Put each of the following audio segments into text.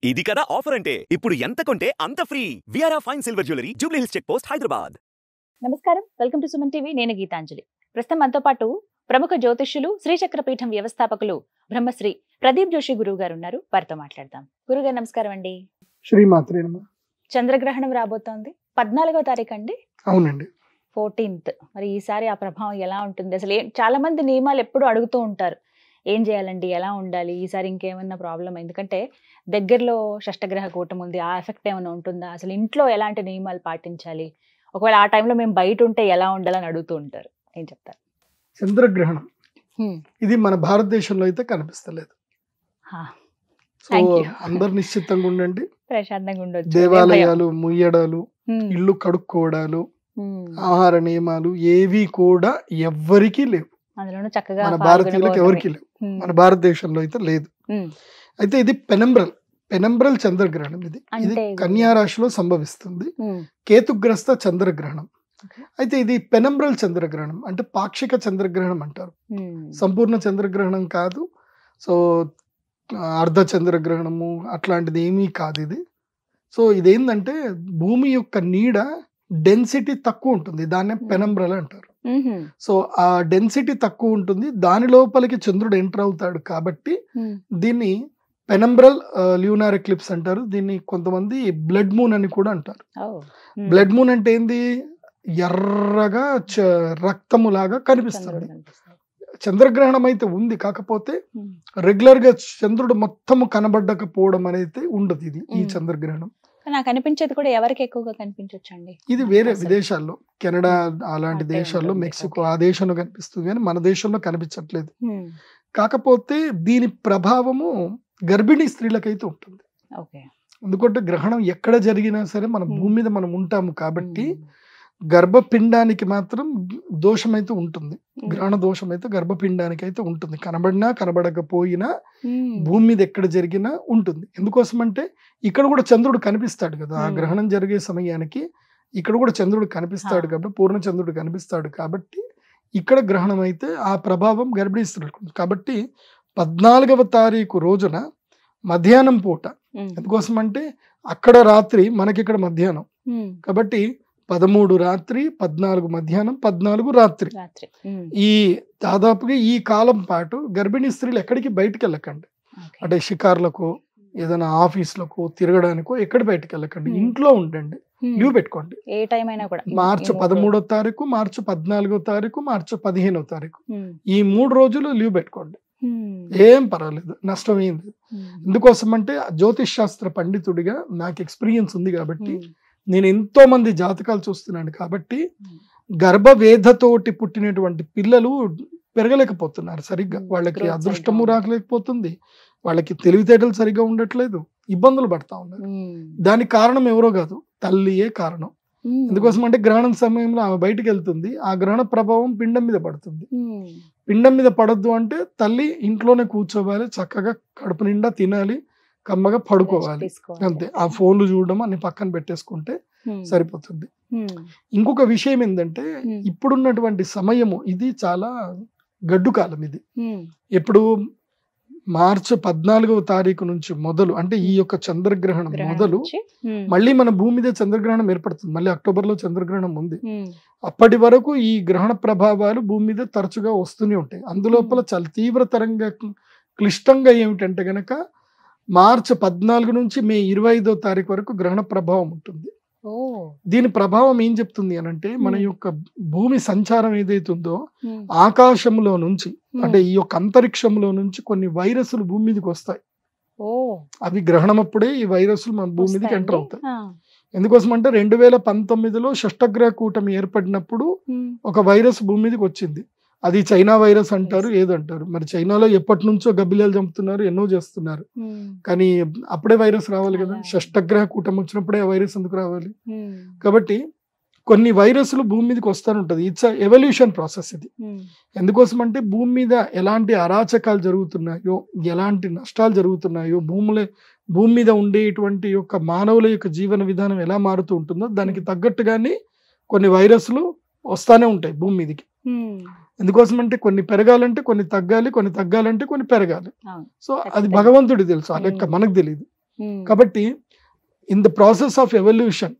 ఇది కదా ఆఫర్ అంటే ఇప్పుడు ఎంత కొంటే అంత ఫ్రీ విఆర్ఆ fine silver jewellery Jubilee Hills check post Hyderabad. నమస్కారం, వెల్కమ్ టు సుమన్ టీవీ. నేను గీతాంజలి. ప్రస్తుతం మనతో పాటు ప్రముఖ జ్యోతిష్యులు శ్రీచక్రపీఠం వ్యవస్థాపకులు బ్రహ్మశ్రీ ప్రదీప్ జోషి గురువు గారు ఉన్నారు. వారితో మాట్లాడదాం. గురుగారు నమస్కారం అండి. శ్రీమాత్రే నమః. చంద్రగ్రహణం రాబోతోంది 14వ తారీఖు అండి. అవునండి. 14th. మరి ఈసారి ఆ ప్రభావం ఎలా ఉంటుంది? అసలు చాలా మంది నియమాలు ఎప్పుడు అడుగుతూ ఉంటారు, ఏం చేయాలండి, ఎలా ఉండాలి, ఈసారి ఇంకేమన్నా ప్రాబ్లం? ఎందుకంటే దగ్గరలో షష్టగ్రహ కూటం ఉంది, ఆ ఎఫెక్ట్ ఏమైనా ఉంటుందా, అసలు ఇంట్లో ఎలాంటి నియమాలు పాటించాలి, ఒకవేళ ఆ టైంలో మేము బయట ఉంటే ఎలా ఉండాలని అడుగుతూ ఉంటారు. ఏం చెప్తారు? చంద్రగ్రహణం ఇది మన భారతదేశంలో అయితే కనిపిస్తలేదు. సో అందరు నిశ్చితంగా ఉండండి, ప్రశాంతంగా ఉండొచ్చు. దేవాలయాలు ముయ్యడాలు, ఇల్లు కడుక్కోవడాలు, ఆహార నియమాలు ఏవి కూడా ఎవ్వరికీ లేవు. అందులోనూ చక్కగా మన భారతీయులకు ఎవరికి లేవు, మన భారతదేశంలో అయితే లేదు. అయితే ఇది పెనంబ్రల్ చంద్రగ్రహణం. ఇది కన్యా రాశిలో సంభవిస్తుంది, కేతుగ్రస్త చంద్రగ్రహణం. అయితే ఇది పెనంబ్రల్ చంద్రగ్రహణం అంటే పాక్షిక చంద్రగ్రహణం అంటారు, సంపూర్ణ చంద్రగ్రహణం కాదు. సో అర్ధ చంద్రగ్రహణము అట్లాంటిది ఏమీ కాదు ఇది. సో ఇదేంటంటే భూమి యొక్క నీడ డెన్సిటీ తక్కువ ఉంటుంది, దాన్నే పెనంబ్రల్ అంటారు. సో ఆ డెన్సిటీ తక్కువ ఉంటుంది, దాని లోపలికి చంద్రుడు ఎంటర్ అవుతాడు కాబట్టి దీన్ని పెనంబ్రల్ ల్యూనార్ ఎక్లిప్స్ అంటారు. దీన్ని కొంతమంది బ్లడ్ మూన్ అని కూడా అంటారు. బ్లడ్ మూన్ అంటే ఏంది? ఎర్రగా రక్తము లాగా కనిపిస్తుంది. చంద్రగ్రహణం అయితే ఉంది, కాకపోతే రెగ్యులర్ గా చంద్రుడు మొత్తము కనబడకపోవడం అనేది ఉండదు ఇది ఈ చంద్రగ్రహణం. నాకు అనిపించేది కూడా ఎవరికి ఎక్కువగా కనిపించొచ్చండి, ఇది వేరే విదేశాల్లో, కెనడా అలాంటి దేశాల్లో, మెక్సికో ఆ దేశంలో కనిపిస్తుంది కానీ మన దేశంలో కనిపించట్లేదు. కాకపోతే దీని ప్రభావము గర్భిణీ స్త్రీలకైతే ఉంటుంది. ఎందుకంటే గ్రహణం ఎక్కడ జరిగినా సరే మన భూమి మీద మనం ఉంటాము కాబట్టి గర్భపిండానికి మాత్రం దోషం అయితే ఉంటుంది, గ్రహణ దోషం అయితే గర్భపిండానికి అయితే ఉంటుంది. కనబడినా కనబడకపోయినా భూమి మీద ఎక్కడ జరిగినా ఉంటుంది. ఎందుకోసం అంటే ఇక్కడ కూడా చంద్రుడు కనిపిస్తాడు కదా, ఆ గ్రహణం జరిగే సమయానికి ఇక్కడ కూడా చంద్రుడు కనిపిస్తాడు కాబట్టి, పూర్ణ చంద్రుడు కనిపిస్తాడు కాబట్టి ఇక్కడ గ్రహణం అయితే ఆ ప్రభావం గర్భిణీ స్త్రీలకు. కాబట్టి 14వ తారీఖు రోజున మధ్యాహ్నం పూట, ఎందుకోసం అంటే అక్కడ రాత్రి మనకి ఇక్కడ మధ్యాహ్నం కాబట్టి 13 రాత్రి, 14 మధ్యాహ్నం, 14 రాత్రి, ఈ దాదాపుగా ఈ కాలం పాటు గర్భిణీ స్త్రీలు ఎక్కడికి బయటకు వెళ్ళకండి. అంటే షికార్లకు, ఏదైనా ఆఫీసులకు తిరగడానికో ఎక్కడ బయటకు వెళ్ళకండి, ఇంట్లో ఉండండి, లీవ్ పెట్టుకోండి. ఏ టైం అయినా కూడా మార్చి 13వ తారీఖు, మార్చి 14వ తారీఖు, మార్చి 15వ తారీఖు ఈ 3 రోజులు లీవ్ పెట్టుకోండి, ఏం పర్వాలేదు, నష్టం ఏం లేదు. ఎందుకోసం అంటే జ్యోతిష్ శాస్త్ర పండితుడిగా నాకు ఎక్స్పీరియన్స్ ఉంది కాబట్టి, నేను ఎంతో మంది జాతకాలు చూస్తున్నాను కాబట్టి గర్భవేధతోటి పుట్టినటువంటి పిల్లలు పెరగలేకపోతున్నారు సరిగ్గా, వాళ్ళకి అదృష్టము రాకలేకపోతుంది, వాళ్ళకి తెలివితేటలు సరిగ్గా ఉండట్లేదు, ఇబ్బందులు పడతా ఉన్నారు. దానికి కారణం ఎవరో కాదు, తల్లియే కారణం. ఎందుకోసం అంటే గ్రహణం సమయంలో ఆమె బయటికి వెళ్తుంది, ఆ గ్రహణ ప్రభావం పిండం మీద పడుతుంది. పిండం మీద పడద్దు అంటే తల్లి ఇంట్లోనే కూర్చోవాలి, చక్కగా కడుపు నిండా తినాలి, కమ్మగా పడుకోవాలి, అంతే. ఆ ఫోన్లు చూడడం అన్ని పక్కన పెట్టేసుకుంటే సరిపోతుంది. ఇంకొక విషయం ఏంటంటే ఇప్పుడున్నటువంటి సమయము ఇది చాలా గడ్డు కాలం. ఇది ఎప్పుడు మార్చి 14వ తారీఖు నుంచి మొదలు, అంటే ఈ యొక్క చంద్రగ్రహణం మొదలు మళ్ళీ మన భూమి మీద చంద్రగ్రహణం ఏర్పడుతుంది. మళ్ళీ అక్టోబర్లో చంద్రగ్రహణం ఉంది. అప్పటి వరకు ఈ గ్రహణ ప్రభావాలు భూమి మీద తరచుగా వస్తూనే ఉంటాయి. అందులోపల చాలా తీవ్రతరంగా క్లిష్టంగా ఏమిటంటే గనక మార్చి 14 నుంచి మే 25వ తారీఖు వరకు గ్రహణ ప్రభావం ఉంటుంది. దీని ప్రభావం ఏం చెప్తుంది అనంటే మన యొక్క భూమి సంచారం ఏదైతుందో ఆకాశంలో నుంచి, అంటే ఈ యొక్క అంతరిక్షంలో నుంచి కొన్ని వైరస్లు భూమి మీదకి వస్తాయి. అవి గ్రహణం అప్పుడే ఈ వైరస్లు మన భూమి మీదకి ఎంటర్ అవుతాయి. ఎందుకోసం అంటే 2019లో షష్టగ్రహ కూటమి ఏర్పడినప్పుడు ఒక వైరస్ భూమి మీదకి వచ్చింది. అది చైనా వైరస్ అంటారు, ఏదంటారు మరి. చైనాలో ఎప్పటి నుంచో గబ్బిలాలు చంపుతున్నారు, ఎన్నో చేస్తున్నారు, కానీ అప్పుడే వైరస్ రావాలి కదా. షష్టగ్రహ కూటమి వచ్చినప్పుడే ఆ వైరస్ ఎందుకు రావాలి? కాబట్టి కొన్ని వైరస్లు భూమి మీదకి వస్తానుంటది. ఇట్స్ ఎవల్యూషన్ ప్రాసెస్ ఇది. ఎందుకోసం అంటే భూమి మీద ఎలాంటి అరాచకాలు జరుగుతున్నాయో, ఎలాంటి నష్టాలు జరుగుతున్నాయో, భూమి మీద ఉండేటువంటి యొక్క మానవుల యొక్క జీవన విధానం ఎలా మారుతూ ఉంటుందో దానికి తగ్గట్టుగానే కొన్ని వైరస్లు వస్తానే ఉంటాయి భూమి మీదకి. ఎందుకోసం అంటే కొన్ని పెరగాలంటే కొన్ని తగ్గాలి, కొన్ని తగ్గాలంటే కొన్ని పెరగాలి. సో అది భగవంతుడి తెలుసు, ఆ లెక్క మనకు తెలియదు. కాబట్టి in the process of evolution,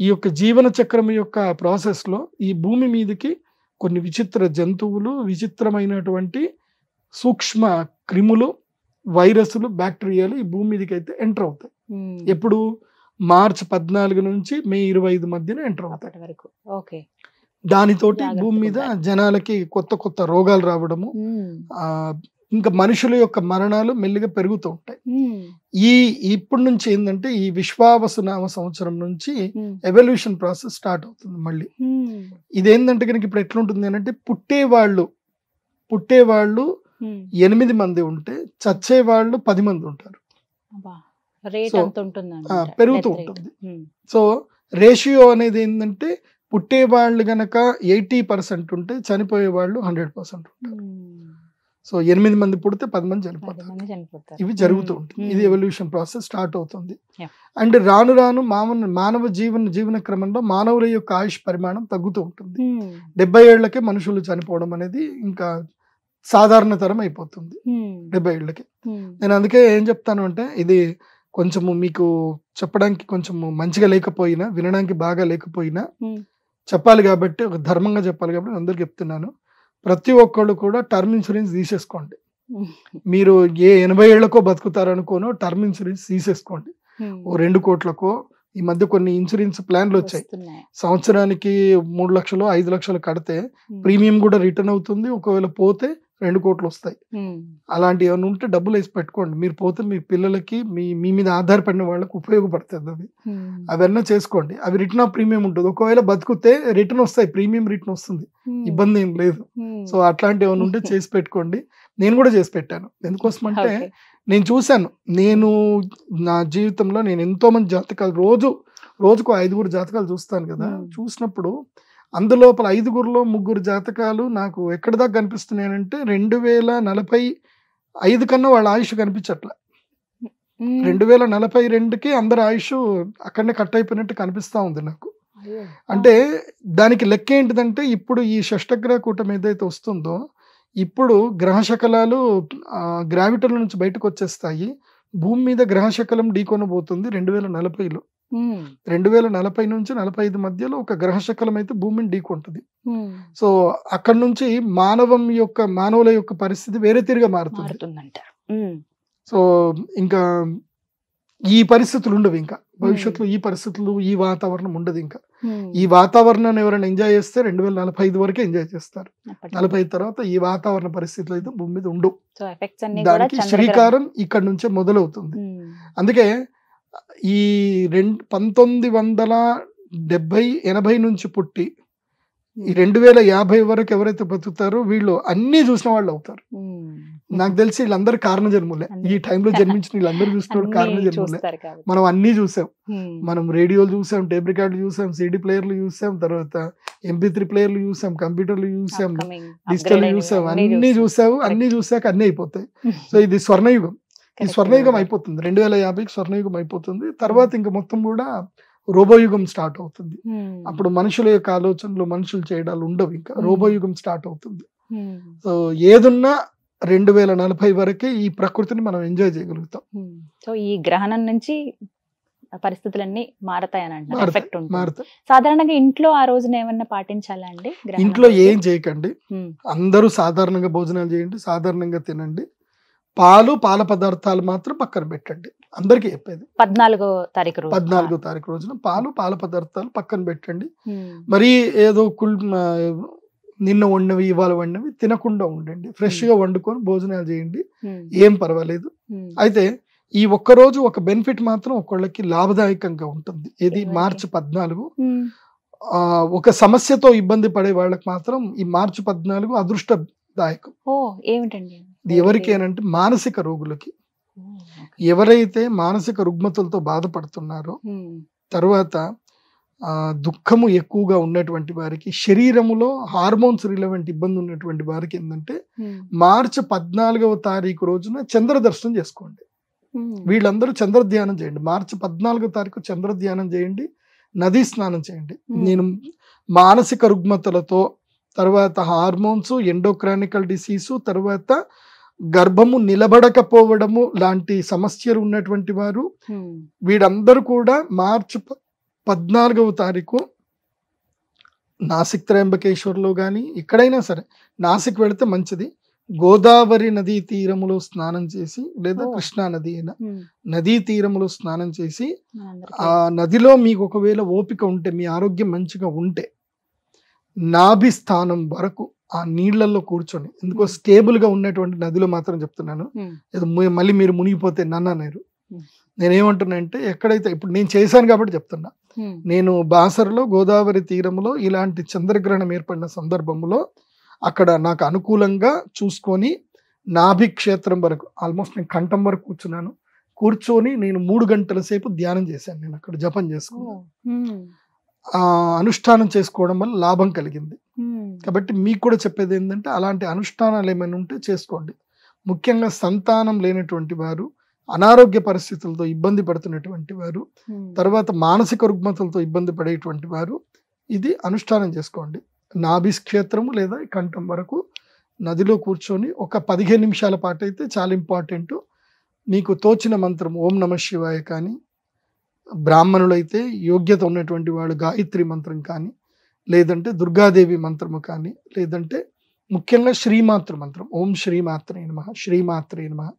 ఈ యొక్క జీవన చక్రం యొక్క ప్రాసెస్ లో ఈ భూమి మీదకి కొన్ని విచిత్ర జంతువులు, విచిత్రమైనటువంటి సూక్ష్మ క్రిములు, వైరస్లు, బ్యాక్టీరియాలు ఈ భూమి మీదకి అయితే ఎంటర్ అవుతాయి. ఎప్పుడు మార్చి 14 నుంచి మే 25 మధ్యన ఎంటర్ అవుతాయి. దానితోటి భూమి మీద జనాలకి కొత్త కొత్త రోగాలు రావడము, ఇంకా మనుషుల యొక్క మరణాలు మెల్లిగా పెరుగుతూ ఉంటాయి. ఇప్పటి నుంచి ఏంటంటే ఈ విశ్వావసునామ సంవత్సరం నుంచి ఎవల్యూషన్ ప్రాసెస్ స్టార్ట్ అవుతుంది మళ్ళీ. ఇదేంటంటే కనుక ఇప్పుడు ఎట్లుంటుంది అంటే పుట్టేవాళ్ళు 8 మంది ఉంటే చచ్చేవాళ్ళు 10 మంది ఉంటారు. పెరుగుతూ ఉంటుంది. సో రేషియో అనేది ఏంటంటే పుట్టేవాళ్ళు గనక 80% ఉంటే చనిపోయే వాళ్ళు 100% ఉంటారు. సో 8 మంది పుడితే 10 మంది చనిపోతారు. ఇవి జరుగుతూ ఉంటుంది. ఇది ఎవల్యూషన్ ప్రాసెస్ స్టార్ట్ అవుతుంది. అండ్ రాను రాను మానవ జీవన క్రమంలో మానవుల యొక్క ఆయుష్ పరిమాణం తగ్గుతూ ఉంటుంది. 70 ఏళ్లకే మనుషులు చనిపోవడం అనేది ఇంకా సాధారణ తరం అయిపోతుంది 70 ఏళ్లకి. నేను అందుకే ఏం చెప్తాను అంటే, ఇది కొంచెము మీకు చెప్పడానికి కొంచెం మంచిగా లేకపోయినా, వినడానికి బాగా లేకపోయినా చెప్పాలి కాబట్టి, ఒక ధర్మంగా చెప్పాలి కాబట్టి అందరికి చెప్తున్నాను. ప్రతి ఒక్కళ్ళు కూడా టర్మ్ ఇన్సూరెన్స్ తీసేసుకోండి. మీరు ఏ 80 ఏళ్లకో బతుకుతారనుకోనో టర్మ్ ఇన్సూరెన్స్ తీసేసుకోండి. ఓ 2 కోట్లకో ఈ మధ్య కొన్ని ఇన్సూరెన్స్ ప్లాన్లు వచ్చాయి. సంవత్సరానికి 3 లక్షలు 5 లక్షలు కడితే ప్రీమియం కూడా రిటర్న్ అవుతుంది. ఒకవేళ పోతే 2 కోట్లు వస్తాయి. అలాంటి ఏమైనా ఉంటే డబ్బులు వేసి పెట్టుకోండి. మీరు పోతే మీ పిల్లలకి, మీ మీద ఆధారపడిన వాళ్ళకి ఉపయోగపడుతుంది. అది అవన్నీ చేసుకోండి. అవి రిటర్న్ ఆఫ్ ప్రీమియం ఉంటుంది. ఒకవేళ బతుకుతే రిటర్న్ వస్తాయి, ప్రీమియం రిటర్న్ వస్తుంది, ఇబ్బంది ఏం లేదు. సో అట్లాంటి ఏమైనా ఉంటే చేసి పెట్టుకోండి. నేను కూడా చేసి పెట్టాను. ఎందుకోసం అంటే నేను చూశాను, నేను నా జీవితంలో నేను ఎంతో మంది జాతకాలు రోజుకు 5 జాతకాలు చూస్తాను కదా. చూసినప్పుడు అందులోపల 5లో 3 జాతకాలు నాకు ఎక్కడి దాకా కనిపిస్తున్నాయంటే 2045 కన్నా వాళ్ళ ఆయుష్ కనిపించట్లే. 2042కి అందరి ఆయుష్ అక్కడనే కట్ అయిపోయినట్టు కనిపిస్తా ఉంది నాకు. అంటే దానికి లెక్క ఏంటిదంటే, ఇప్పుడు ఈ షష్టగ్రహ కూటమి ఏదైతే వస్తుందో, ఇప్పుడు గ్రహశకలాలు గ్రావిటల నుంచి బయటకు వచ్చేస్తాయి. భూమి మీద గ్రహశకలం ఢీకొనబోతుంది 2040లో. 2040 నుంచి 45 మధ్యలో ఒక గ్రహశకలం అయితే భూమిని ఢీకొంటుంది. సో అక్కడ నుంచి మానవుల యొక్క పరిస్థితి వేరే తీరుగా మారుతుంది. సో ఇంకా ఈ పరిస్థితులు ఉండవు. ఇంకా భవిష్యత్తులో ఈ పరిస్థితులు, ఈ వాతావరణం ఉండదు. ఇంకా ఈ వాతావరణాన్ని ఎవరైనా ఎంజాయ్ చేస్తే 2045 వరకే ఎంజాయ్ చేస్తారు. 45 తర్వాత ఈ వాతావరణ పరిస్థితులు అయితే భూమి మీద ఉండవు. దానికి శ్రీకారం ఇక్కడ నుంచే మొదలవుతుంది. అందుకే ఈ 1970-80 నుంచి పుట్టి ఈ 2050 వరకు ఎవరైతే బతుకుతారో వీళ్ళు అన్ని చూసిన వాళ్ళు అవుతారు. నాకు తెలిసి వీళ్ళందరూ కారణ జన్ములే. ఈ టైంలో జన్మించిన వీళ్ళందరూ చూసిన కారణ జన్ములే. మనం అన్ని చూసాం. మనం రేడియోలు చూసాం, టేప్ రికార్డులు చూసాం, CD ప్లేయర్లు చూసాం, తర్వాత MP3 ప్లేయర్లు చూసాం, కంప్యూటర్లు చూసాం, డిజిటల్ చూసాం, అన్ని చూసావు. అన్ని చూసాక అన్ని అయిపోతాయి. సో ఇది స్వర్ణయుగం. ఈ స్వర్ణయుగం అయిపోతుంది. 2050కి స్వర్ణయుగం అయిపోతుంది. తర్వాత ఇంకా మొత్తం కూడా రోబోయుగం స్టార్ట్ అవుతుంది. అప్పుడు మనుషుల యొక్క ఆలోచనలు, మనుషులు చేయడాలు ఉండవు. ఇంకా రోబోయుగం స్టార్ట్ అవుతుంది. సో ఏదున్నా 2040 వరకే ఈ ప్రకృతిని మనం ఎంజాయ్ చేయగలుగుతాం. సో ఈ గ్రహణం నుంచి పరిస్థితులన్నీ మారతాయని అంటారు. సాధారణంగా ఇంట్లో ఆ రోజున ఏమన్నా పాటించాలా అండి? ఇంట్లో ఏం చేయకండి. అందరూ సాధారణంగా భోజనాలు చేయండి, సాధారణంగా తినండి. పాల పదార్థాలు మాత్రం పక్కన పెట్టండి. అందరికీ చెప్పేది 14వ తారీఖు రోజున పాల పదార్థాలు పక్కన పెట్టండి. మరి ఏదో నిన్న వండినవి ఇవాళ వండినవి తినకుండా ఉండండి. ఫ్రెష్ గా వండుకొని భోజనాలు చేయండి, ఏం పర్వాలేదు. అయితే ఈ ఒక్కరోజు ఒక బెనిఫిట్ మాత్రం ఒకళ్ళకి లాభదాయకంగా ఉంటుంది. ఇది మార్చి 14. ఒక సమస్యతో ఇబ్బంది పడే వాళ్ళకి మాత్రం ఈ మార్చి 14 అదృష్టదాయకం. ఏమిటండి? ఇది ఎవరికి అంటే మానసిక రోగులకి. ఎవరైతే మానసిక రుగ్మతలతో బాధపడుతున్నారో, తర్వాత దుఃఖము ఎక్కువగా ఉన్నటువంటి వారికి, శరీరములో హార్మోన్స్ రిలవెంట్ ఇబ్బంది ఉన్నటువంటి వారికి ఏంటంటే మార్చి 14వ తారీఖు రోజున చంద్ర దర్శనం చేసుకోండి. వీళ్ళందరూ చంద్ర ధ్యానం చేయండి. మార్చి 14వ తారీఖు చంద్ర ధ్యానం చేయండి, నదీ స్నానం చేయండి. నేను మానసిక రుగ్మతలతో, తర్వాత హార్మోన్స్, ఎండోక్రానికల్ డిసీజు, తర్వాత గర్భము నిలబడకపోవడము లాంటి సమస్యలు ఉన్నటువంటి వారు వీరందరూ కూడా మార్చి 14వ తారీఖు నాసిక్ త్రయంబకేశ్వర్లో కానీ ఎక్కడైనా సరే, నాసిక్ వెళితే మంచిది, గోదావరి నదీ తీరములో స్నానం చేసి లేదా కృష్ణా నది అయినా నదీ తీరములో స్నానం చేసి ఆ నదిలో మీకు ఒకవేళ ఓపిక ఉంటే, మీ ఆరోగ్యం మంచిగా ఉంటే, నాభి స్థానం వరకు ఆ నీళ్లలో కూర్చొని, ఎందుకో స్టేబుల్ గా ఉన్నటువంటి నదిలో మాత్రం చెప్తున్నాను, మళ్ళీ మీరు మునిగిపోతే నన్ను అనేరు. నేనేమంటున్నా అంటే, ఎక్కడైతే ఇప్పుడు నేను చేశాను కాబట్టి చెప్తున్నా, నేను బాసరలో గోదావరి తీరంలో ఇలాంటి చంద్రగ్రహణం ఏర్పడిన సందర్భంలో అక్కడ నాకు అనుకూలంగా చూసుకొని నాభి క్షేత్రం వరకు ఆల్మోస్ట్ నేను కంఠం వరకు కూర్చొని నేను 3 గంటల సేపు ధ్యానం చేశాను. నేను అక్కడ జపం చేసుకున్నాను. ఆ అనుష్ఠానం చేసుకోవడం వల్ల లాభం కలిగింది. కాబట్టి మీకు కూడా చెప్పేది ఏంటంటే, అలాంటి అనుష్ఠానాలు ఏమైనా ఉంటే చేసుకోండి. ముఖ్యంగా సంతానం లేనటువంటి వారు, అనారోగ్య పరిస్థితులతో ఇబ్బంది పడుతున్నటువంటి వారు, తర్వాత మానసిక రుగ్మతలతో ఇబ్బంది పడేటువంటి వారు ఇది అనుష్ఠానం చేసుకోండి. నాభి క్షేత్రము లేదా కంఠం వరకు నదిలో కూర్చొని ఒక 15 నిమిషాల పాటు అయితే చాలా ఇంపార్టెంట్. మీకు తోచిన మంత్రం ఓం నమ శివాయ కానీ, బ్రాహ్మణులైతే యోగ్యత ఉన్నటువంటి వాళ్ళు గాయత్రి మంత్రం కానీ, లేదంటే దుర్గాదేవి మంత్రము కానీ, లేదంటే ముఖ్యంగా శ్రీమాతృ మంత్రం ఓం శ్రీమాత్రే నమః, శ్రీమాత్రే నమః.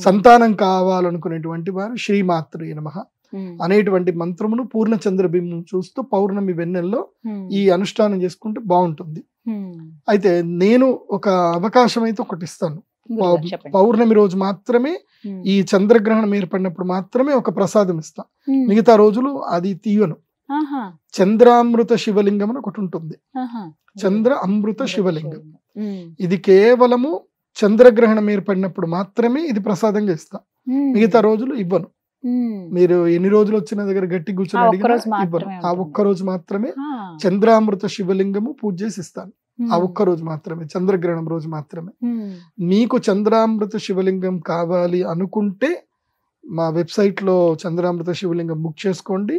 సంతానం కావాలనుకునేటువంటి వారు శ్రీమాత్రే నమః అనేటువంటి మంత్రమును పూర్ణ చంద్రబింబం చూస్తూ పౌర్ణమి వెన్నెల్లో ఈ అనుష్ఠానం చేసుకుంటే బాగుంటుంది. అయితే నేను ఒక అవకాశం అయితే ఒకటి ఇస్తాను. పౌర్ణమి రోజు మాత్రమే, ఈ చంద్రగ్రహణం ఏర్పడినప్పుడు మాత్రమే ఒక ప్రసాదం ఇస్తా. మిగతా రోజులు అది తీయను. చంద్రామృత శివలింగం అని ఒకటి ఉంటుంది. చంద్ర అమృత శివలింగం, ఇది కేవలము చంద్రగ్రహణం ఏర్పడినప్పుడు మాత్రమే ఇది ప్రసాదంగా ఇస్తా. మిగతా రోజులు ఇవ్వను. మీరు ఎన్ని రోజులు వచ్చిన దగ్గర గట్టి కూర్చొని అడిగినా ఇవ్వను. ఆ ఒక్క రోజు మాత్రమే చంద్రామృత శివలింగము పూజ చేసి ఇస్తాను. ఆ ఒక్క రోజు మాత్రమే, చంద్రగ్రహణం రోజు మాత్రమే. మీకు చంద్రామృత శివలింగం కావాలి అనుకుంటే మా వెబ్సైట్ లో చంద్రామృత శివలింగం బుక్ చేసుకోండి.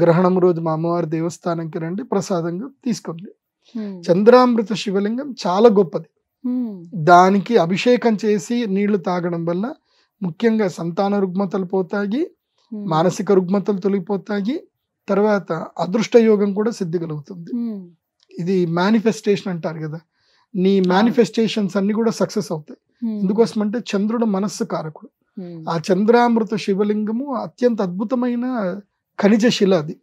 గ్రహణం రోజు మా అమ్మవారి దేవస్థానంకి రండి, ప్రసాదంగా తీసుకోండి. చంద్రామృత శివలింగం చాలా గొప్పది. దానికి అభిషేకం చేసి నీళ్లు తాగడం వల్ల ముఖ్యంగా సంతాన రుగ్మతలు పోతాయి, మానసిక రుగ్మతలు తొలగిపోతాయి, తర్వాత అదృష్ట యోగం కూడా సిద్ధి కలుగుతుంది. ఇది మేనిఫెస్టేషన్ అంటారు కదా, నీ మేనిఫెస్టేషన్స్ అన్ని కూడా సక్సెస్ అవుతాయి. ఎందుకోసం అంటే చంద్రుడు మనస్సు కారకుడు. ఆ చంద్రామృత శివలింగము అత్యంత అద్భుతమైన ఖనిజ శిల. అది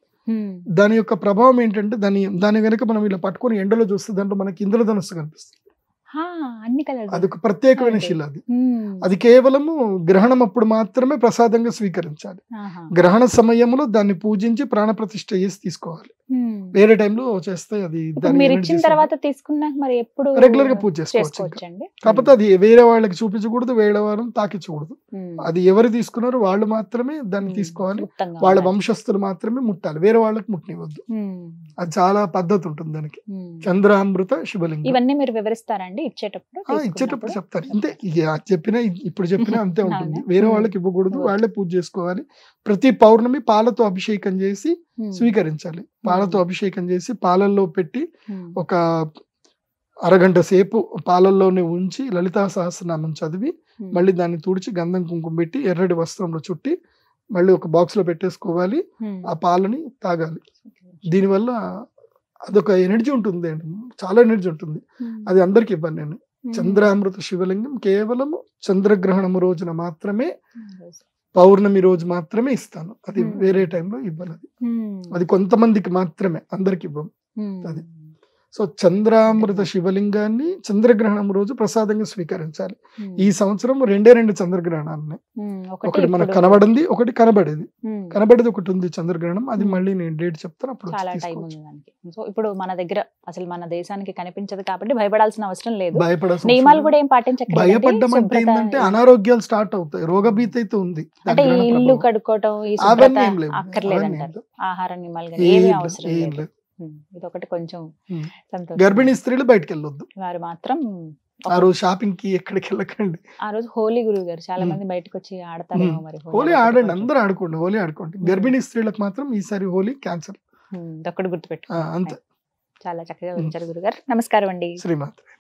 దాని యొక్క ప్రభావం ఏంటంటే, దాని వెనుక మనం ఇలా పట్టుకొని ఎండలో చూస్తే దాంట్లో మనకి ఇంద్రధనుస్సు కనిపిస్తుంది. అది ఒక ప్రత్యేకమైన శిల. అది కేవలము గ్రహణం అప్పుడు మాత్రమే ప్రసాదంగా స్వీకరించాలి. గ్రహణ సమయంలో దాన్ని పూజించి ప్రాణప్రతిష్ఠ చేసి తీసుకోవాలి. వేరే టైంలో చేస్తే అది రెగ్యులర్ గా పూజ చేసుకోవచ్చు. కాకపోతే అది వేరే వాళ్ళకి చూపించకూడదు, వేరే వాళ్ళని తాకించకూడదు. అది ఎవరు తీసుకున్నారో వాళ్ళు మాత్రమే దాన్ని తీసుకోవాలి, వాళ్ళ వంశస్థులు మాత్రమే ముట్టాలి, వేరే వాళ్ళకి ముట్టనివ్వద్దు. అది చాలా పద్ధతి ఉంటుంది దానికి. చంద్రామృత శివలింగం ఇవన్నీ మీరు వివరిస్తారండి ఇచ్చేటప్పుడు చెప్తారు. అంతే, ఇప్పుడు చెప్పినా అంతే ఉంటుంది. వేరే వాళ్ళకి ఇవ్వకూడదు, వాళ్ళే పూజ చేసుకోవాలి. ప్రతి పౌర్ణమి పాలతో అభిషేకం చేసి స్వీకరించాలి. పాలతో అభిషేకం చేసి పాలల్లో పెట్టి ఒక అరగంట సేపు పాలల్లోనే ఉంచి లలితా సహస్రనామం చదివి మళ్ళీ దాన్ని తుడిచి గంధం కుంకుమ పెట్టి ఎర్రటి వస్త్రంలో చుట్టి మళ్ళీ ఒక బాక్స్ లో పెట్టేసుకోవాలి. ఆ పాలని తాగాలి. దీనివల్ల అదొక ఎనర్జీ ఉంటుంది, చాలా ఎనర్జీ ఉంటుంది. అది అందరికి ఇవ్వను నేను. చంద్రామృత శివలింగం కేవలం చంద్రగ్రహణం రోజున మాత్రమే, పౌర్ణమి రోజు మాత్రమే ఇస్తాను. అది వేరే టైంలో ఇవ్వను. అది కొంతమందికి మాత్రమే, అందరికి ఇవ్వము. అది సో చంద్రామృత శివలింగాన్ని చంద్రగ్రహణం రోజు ప్రసాదంగా స్వీకరించాలి. ఈ సంవత్సరం 2 చంద్రగ్రహణాలు, ఒకటి మనకు కనబడింది, ఒకటి కనబడేది. కనబడేది ఒకటి ఉంది చంద్రగ్రహణం, అది మళ్ళీ నేను డేట్ చెప్తాను అప్పుడు. చాలా టైం ఉంది దానికి. సో ఇప్పుడు మన దగ్గర అసలు మన దేశానికి కనిపించదు కాబట్టి భయపడాల్సిన అవసరం లేదు. నియమాలు కూడా ఏం పాటించక్కర్లేదు. భయపడడం అంటే ఏంటంటే అనారోగ్యాలు స్టార్ట్ అవుతాయి, రోగభీతి అయితే ఉంది. అంటే ఇల్లు కడుక్కోవటం అక్కర్లేదంటారు. ఆహార నియమాలు ఏమీ అవసరం లేదు. ఇదొకటి కొంచెం గర్భిణీ స్త్రీలు బయటకు వెళ్ళొద్దు. వారు మాత్రం ఆ రోజు షాపింగ్ కి ఎక్కడికి వెళ్ళకండి. ఆ రోజు హోలీ గురువు గారు చాలా మంది బయటకు వచ్చి ఆడతారేమో. మరి హోలీ ఆడండి, అందరూ ఆడుకోండి, హోలీ ఆడుకోండి. గర్భిణీ స్త్రీలకు మాత్రం ఈసారి హోలీ క్యాన్సల్. ఒక్కటి గుర్తుపెట్టు. అంతే. చాలా చక్కగా ఉంచారు గురుగారు. నమస్కారం అండి. శ్రీమాత్రే.